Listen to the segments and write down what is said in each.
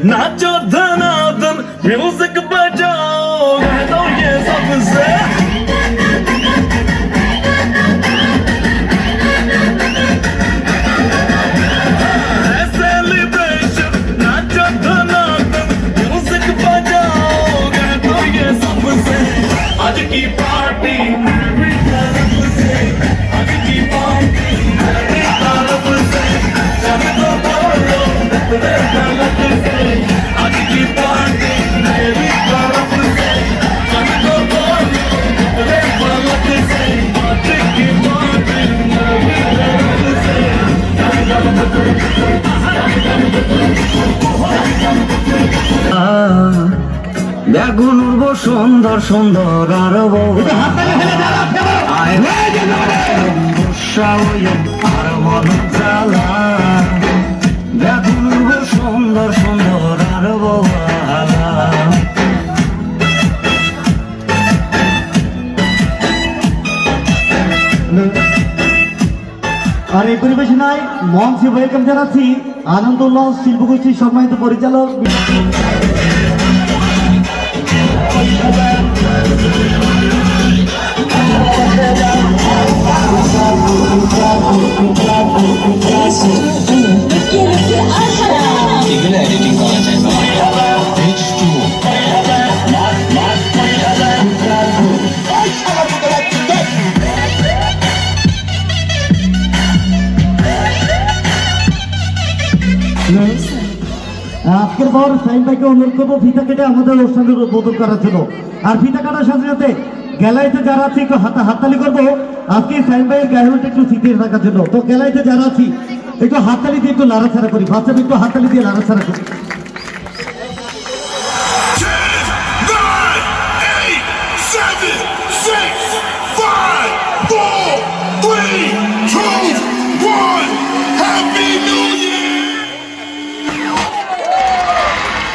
नाचो धनाधन music बजाओ मैं तो ये सबसे सेलिब्रेशन नाचो धनाधन म्यूजिक बजाओ मैं तो ये सबसे आज की पार्टी मेरी तरफ से आज की पार्टी मेरी तरफ से जब तो बोलो तेरे गलत से आज की पार्टी मेरी तरफ से जब तो बोलो तेरे गलत से आज की पार्टी मेरी तरफ से দেখুন উর্ব সুন্দর সুন্দর আরো বউ আর মন জ্বালা দেখুন উর্ব সুন্দর সুন্দর আরো বউ আর এই পরিবেশনায় মঞ্চে ওয়েলকাম জানাচ্ছি আনন্দ উল্লাস শিল্পগোষ্ঠীর সম্মানিত পরিচালক এগুলো এডিটিং করা যায় না H2 আজকের পর সাইন ভাইকে অনুরোধ করবো ফিতা কেটে আমাদের অনুষ্ঠানের উদ্বোধন করার জন্য আর ফিতা কাটার সাথে সাথে গ্যালারিতে যারা আছে একটু হাততালি করবো আজকে সাইন ভাইয়ের গায়ে একটু সিটিয়ে রাখার জন্য তো গ্যালারিতে যারা আছি একটু হাততালি দিয়ে একটু নাড়াছাড়া করি বাচ্চাদের একটু হাততালি দিয়ে নাড়াছাড়া করি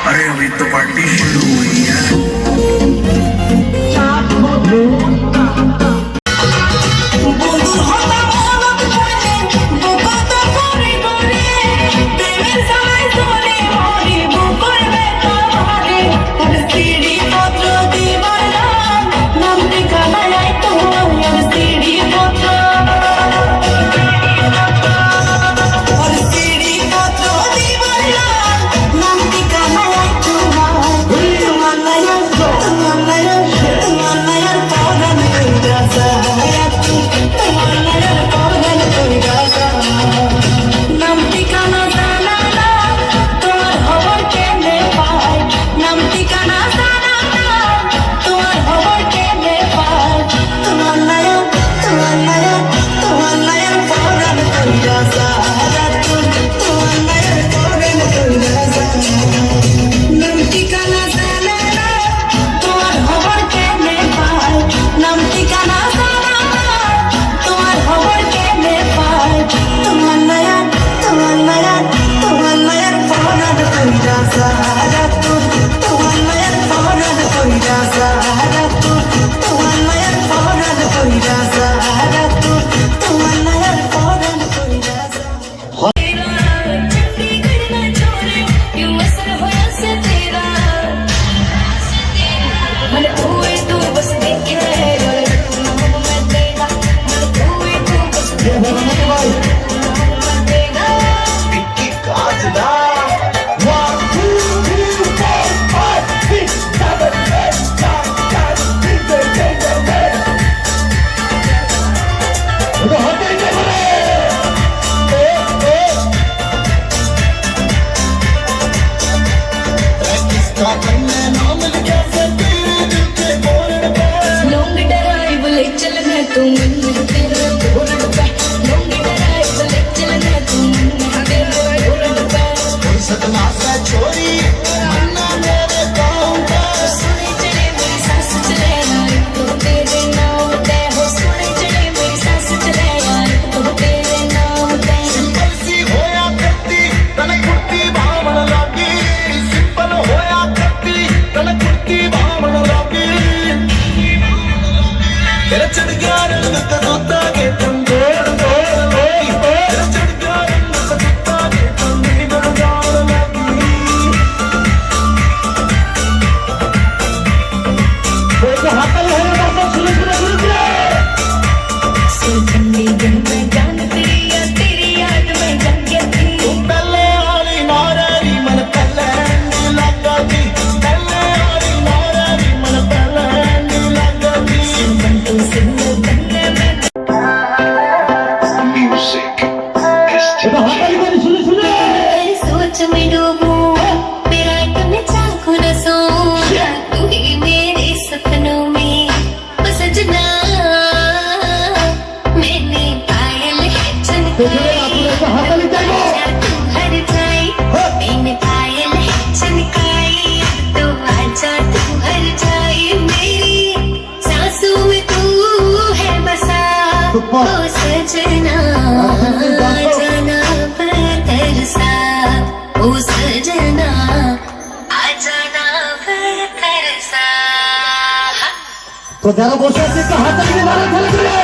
अरे अभी तो पार्टी शुरू हुई है में डूबूं, मेरा तुम चाकू न सोऊं, तू ही मेरे सपनों में ओ सजना, मैंने पायल है चमकाई, तू हर जाए, मैंने पायल है चमकाई, तो आजा तू हर जाए, मेरी सांसों में तू है बसा, ओ सजना जाना तरसा, ओ सजना आ जाना तरसा। তো যারা বসে আছে একটু হাতে তালি মারা খেলে দিলে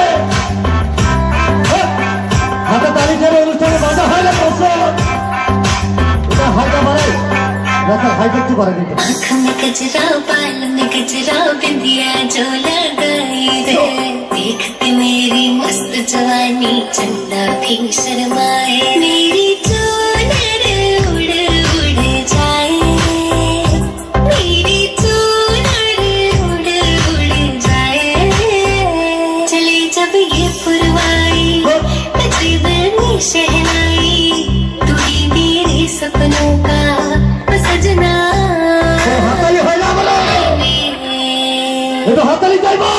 হাতে তালি ছেড়ে অনুষ্ঠানে বাধা হয় না বসে এটা হাইটা মারে রাখা হাইটা একটু করে দিতে आँख में गजरा बाल में गजरा बिंदिया जो लगाई रे, देखते मेरी मस्त जवानी चंदा भी शर्माए, मेरी चूनर उड़ उड़ जाए, मेरी चूनर उड़ उड़ जाए, चले जब ये पुरवाई बजी बनी शहनाई, तू ही मेरे सपनों का सजना, হাতালি হয় না বলো এটা হাতালি চাইবো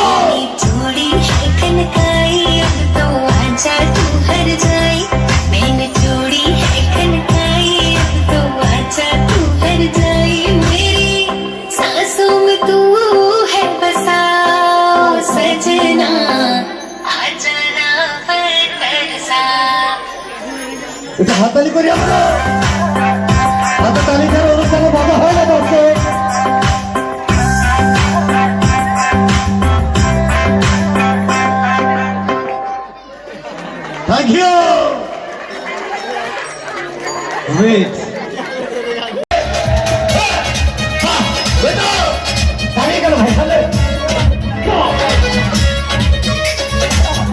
चूड़ी है कनकाई, अब तो आजा तू हर जाए, मैंने चूड़ी है कनकाई, अब तो आजा तू हर जाए, मेरी सांसों में तू है बसा, सजना आ जाना बरसा। এটা হাতালি করি আমরা হাতে তালি ছেড়ে অনুষ্ঠানে বাধা হয় না বসে থ্যাংক ইউ ওয়েট দাঁড়িয়ে গেল ভাই সামনে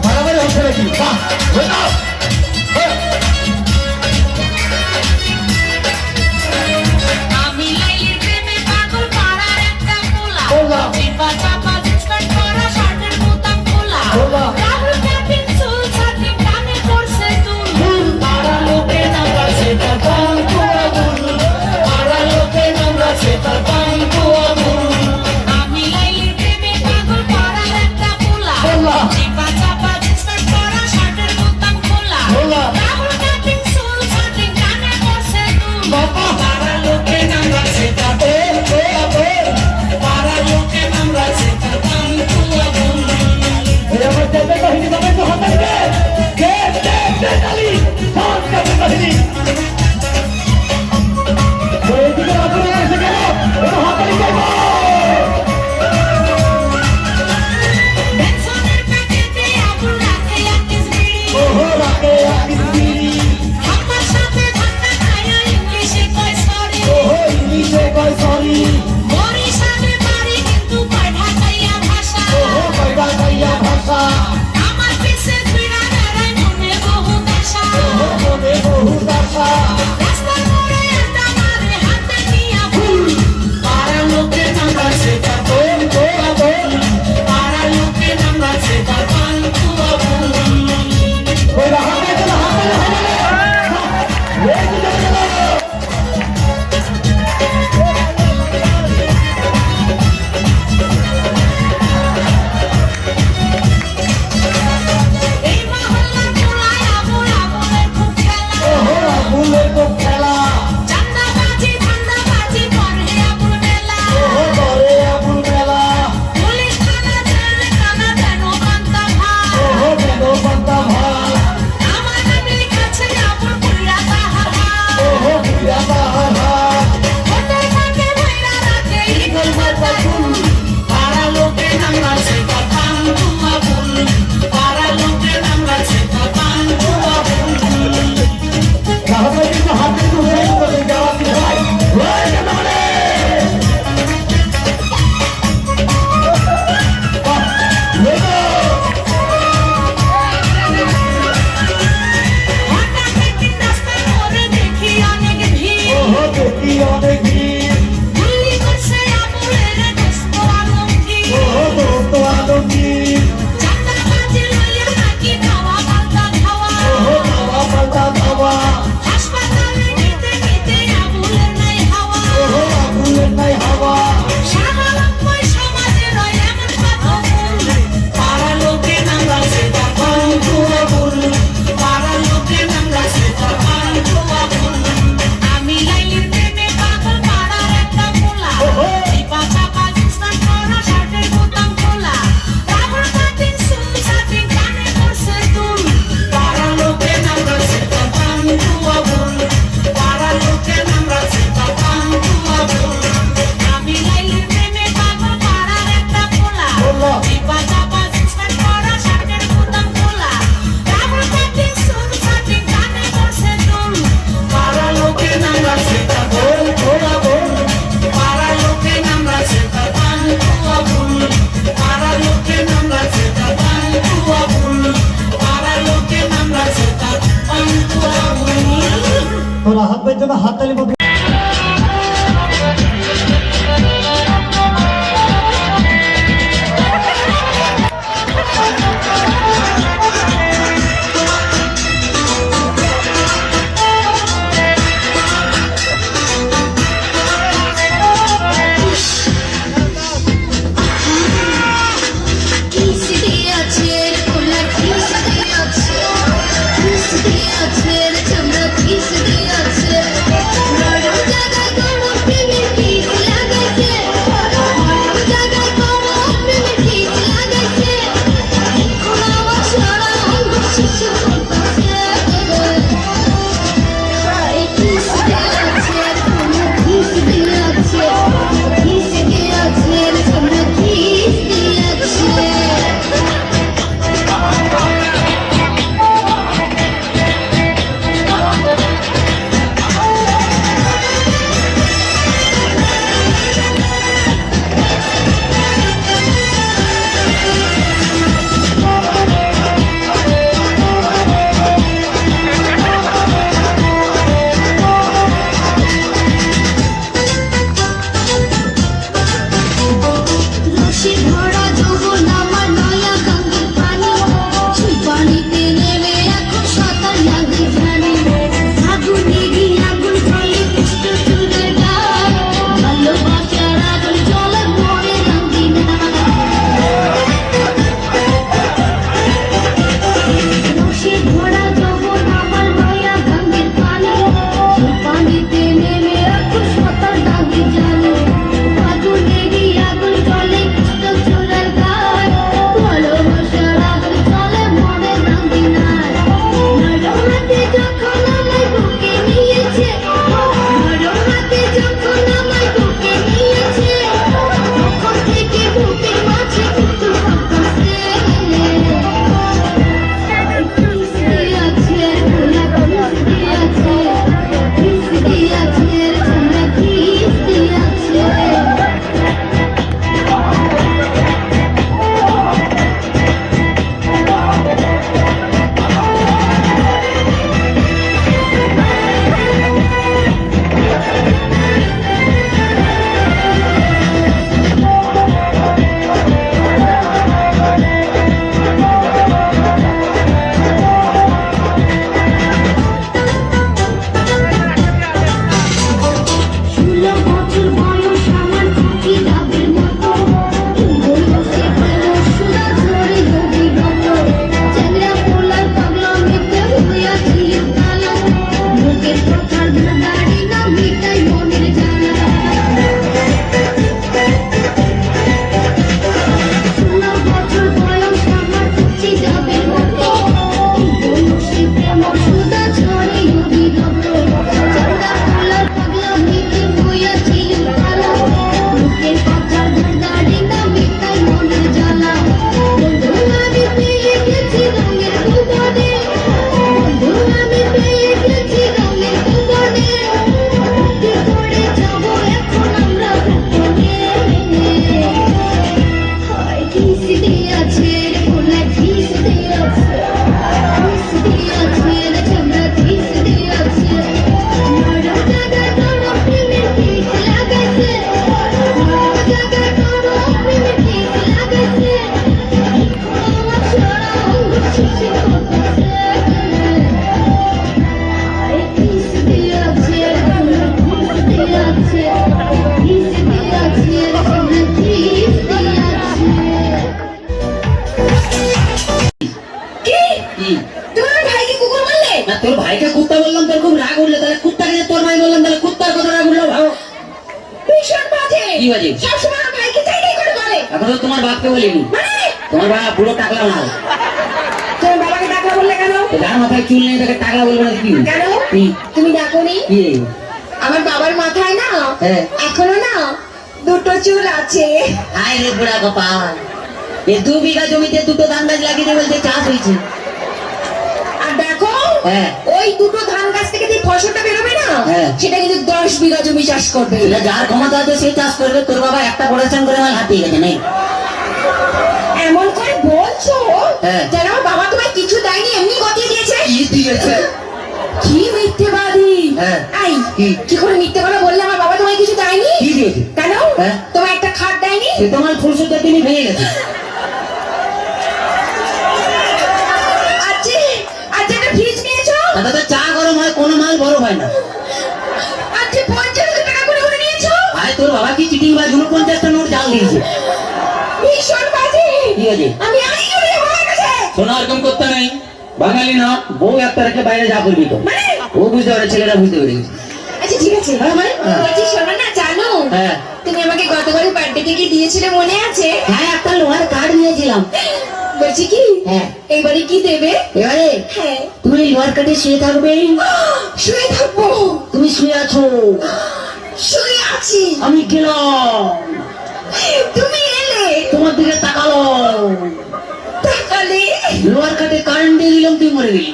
মারামারি হচ্ছে নাকি বাহ আমি লাইলির প্রেমে পাগল পাড়ার একটা পোলা, পোলা। চিপা চাপা জিন্সপ্যান্ট পরা শার্টের বোতাম খোলা, পোলা। রাহুল ক্যাপিং চুল ছাতি কানে করছে দুল, পাড়া লোকে নামড়াছে তার পান কুয়া বুল, পাড়া লোকে নামড়াছে তার পান কুয়া বুল। আমি লাইলির প্রেমে পাগল পাড়ার একটা পোলা, পোলা। চিপা চাপা জিন্সপ্যান্ট পরা শার্টের বোতাম খোলা, পোলা। রাহুল ক্যাপিং চুল ছাতি কানে করছে দুল, বাবা। পাড়া লোকে নামড়াছে তার পান কুয়া বুল, পাড়া লোকে নামড়াছে তার পান কুয়া বুল। আমার দেবে কাহিনী তবে তো হাতালি দে তালি সব কাছে কাহিনী এইদিকে আপনারা এসে গেল এটা হাতালি চাইবো পেছনের প্যাকেটে আবুল রাখে আকিস বিড়ি, ওহো রাখে আকিস বিড়ি আমার সাথে ধাক্কা খায়া ইংলিশে কয় সরি, ওহো ইংলিশে কয় সরি বরিশালে বাড়ি কিন্তু কয় ঢাকাইয়া ভাষা, ওহো কয়টা কইয়া ভাষা আমার পিছে ঘুরা বেড়ায় মনে বহু আশা, ওহো মনে বহু আশা রাস্তার মোড়ে আড্ডা মারে হাতে নিয়া ফুল, পাড়া লোকে নামড়াছে তার পান কুয়া বুল, পাড়া লোকে নামড়াছে তার পান কুয়া বুল। ওই হাতে গেল হাতালি হবে এইদিকে গেল এই মহল্লার পোলায় আবুল আবুলের খুব খেলা, ওহো আবুলের তো খেলা চান্দাবাজি ধান্দাবাজি করে আবুল মেলা, ওহো করে আবুল মেলা পুলিশ থানা জেল কানা যেন বান্তা ভাই, ওহো কেন বান্তা ভাই আমার নামের কাছে আবুল পুরা তাহার হাত, ওহো বিয়া বাহার হাত হোটেল থাকে ভৈরা রাতে ইগল মাথা ফুল, পাড়া লোকে নামড়াছে তার পান কুয়া বুল, পাড়া লোকে নামড়াছে তার পান কুয়া বুল। তাহলে কিন্তু হাতে তো হয়ে গেল যাওয়া কি ভাই হয়ে গেল মানে বাহ, লেগো। হঠাৎ একদিন রাস্তায় মোড়ে দেখি অনেক ভিড়, ওহো দেখি অনেক ভিড় গুলি করছে আবুলের দোস্ত আলমগীর, ওহো দোস্ত আলমগীর চান্দাবাজি লইয়া নাকি খাওয়া পাল্টা খাওয়া, ওহো খাওয়া পাতা খাওয়া হাসপাতালে নিতে নিতে হাততালি বন্ধ। কিস দিয়েছে কোলা কিস দিয়েছে কিস দিয়েছে চমড়া কিস দিয়েছে নরম জায়গায় কোনো প্রেমের কিস লাগাইছে নরম জায়গায় কোনো প্রেমের কিস লাগাইছে এখন আমার সারা অঙ্গ শিশু করতেছে কিস দিয়েছে কোলা কিস দিয়েছে কিস দিয়েছে চমড়া কিস দিয়েছে রসে ভরা যৌবন আমার নয়া গঙ্গের পানি সেই পানিতে নেমে এখন সাঁতার লাগে জানি আগুন নেগি আগুন জলে কৃষ্ণ চুলের গায়ে ভালোবাসার আগুন জলে মরে রঙিন রসে ভরা যৌবন আমার নয়া গঙ্গের পানি সেই পানিতে নেমে এখন সাঁতার লাগে জানি আগুন নেগি আগুন জলে কৃষ্ণ চুলের গায়ে ভালোবাসার আগুন জলে মরে রঙিন নরম হাতে যখন আমায় বুকে নিয়েছে নরম হাতে যখন আমায় বুকে নিয়েছে তখন থেকে বুকের মাঝে কিন্তু ভাবতেছে কিস দিয়েছে কোলা কিস দিয়েছে কিস দিয়েছে চমড়া কিস দিয়েছে ষোলো বছর বয়স আমার চুটি ডাবের মতো বয়সে গেল সোনা ঝরে গভীর মতো চ্যাংড়া পোলার পাগলা মেতে হইয়াছি কালো বুকের কথার দাড়ি না মিটাই মনের জ্বালা ষোলো বছর বয়স আমার চুটি ডাবের মতো বয়সে প্রেম সোনা ঝরে গভীর মতো চ্যাংড়া পোলার পাগলা মেতে হইয়াছি কালো বুকের কথার দাড়ি না মিটাই মনের জ্বালা বন্ধু আমি পেয়ে গেছি রঙের ভুবনে বন্ধু আমি পেয়ে গেছি রঙের ভুবনে কি করে যাবো এখন আমরা ভুবনে হায় কিস দিয়েছে কোলা কিস দিয়েছে কিস দিয়েছে চমড়া কিস দিয়েছে নরম জায়গায় কোনো প্রেমের কিস লাগাইছে নরম জায়গায় কোনো প্রেমের কিস লাগাইছে এখন আমার সারা অঙ্গ শিশির করতেছে হায় কিস দিয়েছে কোলা কিস দিয়েছে কিস দিয়েছে চমড়া কিস দিয়েছে কি তোমার ভাইকে কুকুর বললে না তোর ভাইকে কুত্তা বললাম তোর খুব রাগ উঠলো তাহলে কুত্তাকে তোর ভাই বললাম তাহলে কুত্তার কথা রাগ উঠলো ভাবো ভীষণ বাজে কি বাজে? সবসময় আমার ভাইকে চাইলেই করে বলে এখন তো তোমার বাপকে বলিনি মানে তোমার বাবা পুরো টাকলা মাল তোমার বাবাকে ডাকলা বললে কেন তো যার মাথায় চুল নেই তাকে টাকলা বলবো না কি কেন কি? তুমি ডাকোনি কি আমার বাবার মাথায় না হ্যাঁ। এখনো না দুটো চুল আছে হায় রে বুড়া কপাল এই 2 বিঘা জমিতে দুটো ধান গাছ লাগিয়ে দিয়ে বলছে চাষ হয়েছে আর দেখো হ্যাঁ। ওই দুটো ধান গাছ থেকে যে ফসলটা বেরোবে না হ্যাঁ। সেটা কিন্তু 10 বিঘা জমি চাষ করবে এটা যার ক্ষমতা আছে সে চাষ করবে তোর বাবা একটা প্রোডাকশন করে আমার হাতিয়ে গেছে নেই এমন করে বলছো হ্যাঁ। যেন আমার বাবা তোমায় কিছু দেয়নি এমনি গতিয়ে দিয়েছে কি দিয়েছে কি মিথ্যেবাদী হ্যাঁ। এই কি? কি করে মিথ্যে কথা বললে আমার বাবা তোমায় কিছু দেয়নি? কি দিয়েছে? কেন? হ্যাঁ। তোমায় একটা খাট দেয়নি? সে তোমার ফুলসজ্জার দিনই ভেঙে গেছে। আচ্ছা আচ্ছা একটা ফ্রিজ নিয়েছো? তাতে চা গরম হয়, কোনো মাল বড় হয় না। আচ্ছা 50,000 টাকা করে নিয়েছো? আরে তোর বাবা কি চিটিং বাজ, 49টা নোট জাল দিয়েছে। ভীষণ বাজে। কি আছে? আমি আই করে আমার কাছে। শোনা, এরকম করতে নেই। বাঙালি না, বউ একটা রেখে বাইরে যা করবি তো। মানে? ও বুঝতে পারে, ছেলেরা বুঝতে পেরে গেছে। আচ্ছা ঠিক আছে। হ্যাঁ, মানে? হ্যাঁ। বলছি শোনো না, জানো হ্যাঁ। তুমি আমাকে গতবার বার্থডে কি দিয়েছিলে মনে আছে? হ্যাঁ, একটা লোহার কার্ড নিয়েছিলাম। বলছি কি হ্যাঁ। এবারে কি দেবে? এবারে হ্যাঁ। তুমি লোহার কার্ডে শুয়ে থাকবে। শুয়ে থাকবো? তুমি শুয়ে আছো, শুয়ে আছি। আমি গেলাম, তুমি এলে, তোমার দিকে তাকালো, তাকালে লোহার কার্ডে কারেন্ট দিয়ে দিলাম, তুই মরে গেলি।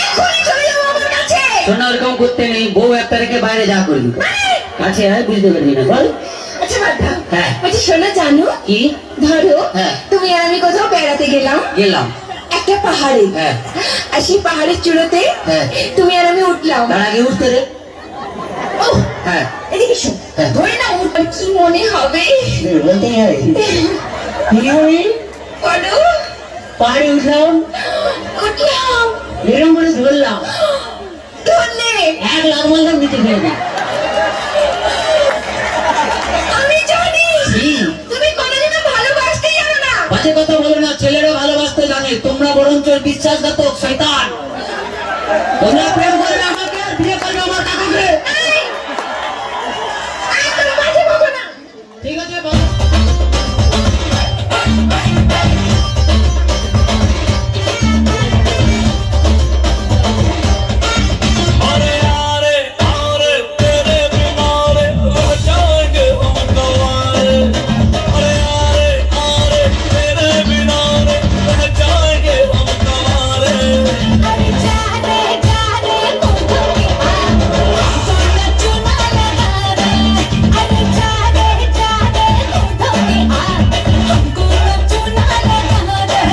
এখনই চলে যাবো আমার কাছে। শোনা, ওরকম করতে নেই। বউ একটা রেখে বাইরে যা করবি। কাছে আয়, বুঝতে পারবি না, বল। আচ্ছা বাবা, হ্যাঁ। বলছি শোনো, জানো কি? ধরো হ্যাঁ। তুমি আর আমি কোথাও বেড়াতে গেলাম গেলাম। একটা পাহাড়ে। হ্যাঁ। আর সেই পাহাড়ের চূড়াতে হ্যাঁ। তুমি আর আমি উঠলাম। তার আগে উঠতে রে। ওহ, হ্যাঁ। এদিকে শোন, হ্যাঁ। ধরে না উঠলাম, কি মনে হবে বলতে হবে। কি হবে? বলো। পাহাড়ে উঠলাম, উঠলাম, এরকম করে ধরলাম, ধরলে 1 লাখ মারলাম, নিচে ফেলে দিই। আমি জানি কি? তুমি কোনোদিনও ভালোবাসতেই জানো না। বাজে কথা বলো না, ছেলেরা ভালোবাসতে জানে, তোমরা বরঞ্চ বিশ্বাসঘাতক, শয়তান। তোমরা প্রেম করবে আমাকে, আর বিয়ে করবে আমার কাকুকে। এই, একদম বাজে বকো না। ঠিক আছে, বল। अरे यारे यारे तेरे बिना रे रह जाएंगे हम गवारे। अरे यारे यारे तेरे बिना रे रह जाएंगे हम गवारे। अरे जा रे कोठो के आ सोना चुना लगा रे। अरे जा रे कोठो के आ हमको चुना लगा रे।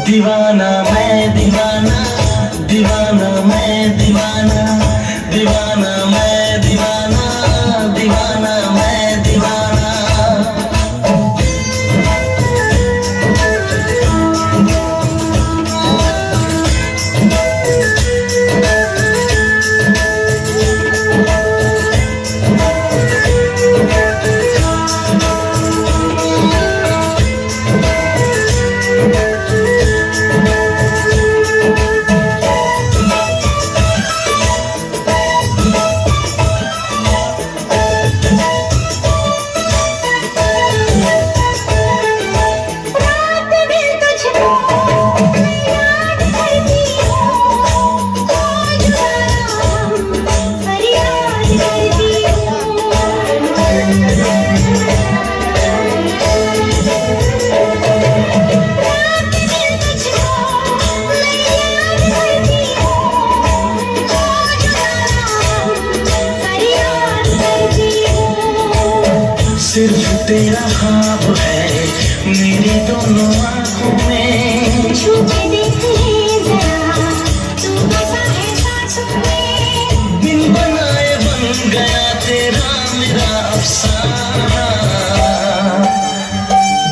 दीवाना मैं दीवाना, दीवाना मैं दीवाना, दीवाना मैं दीवाना, दीवाना मैं दीवाना। सिर्फ तेरा ख्वाब है मेरी दोनों आंखों में छू के देख ले जरा तू बसा है सांसों में बिन बनाए बन गया तेरा मेरा अफसाना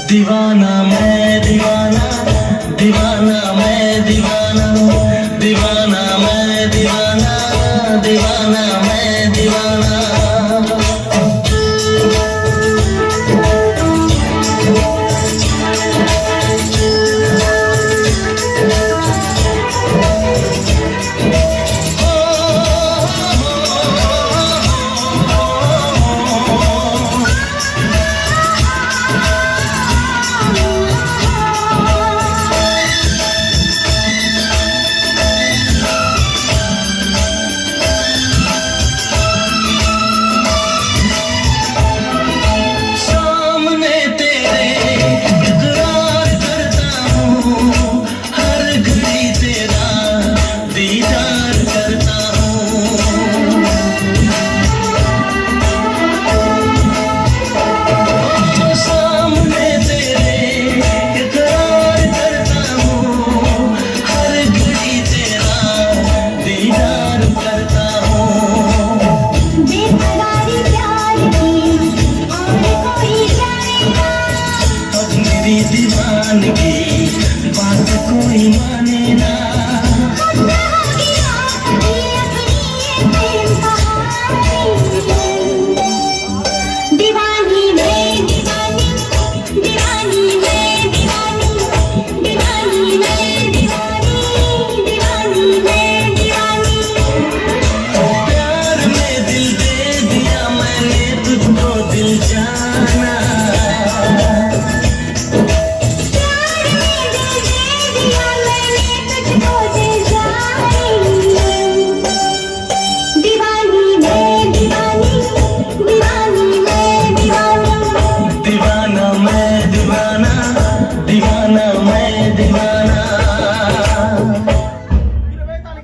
दीवाना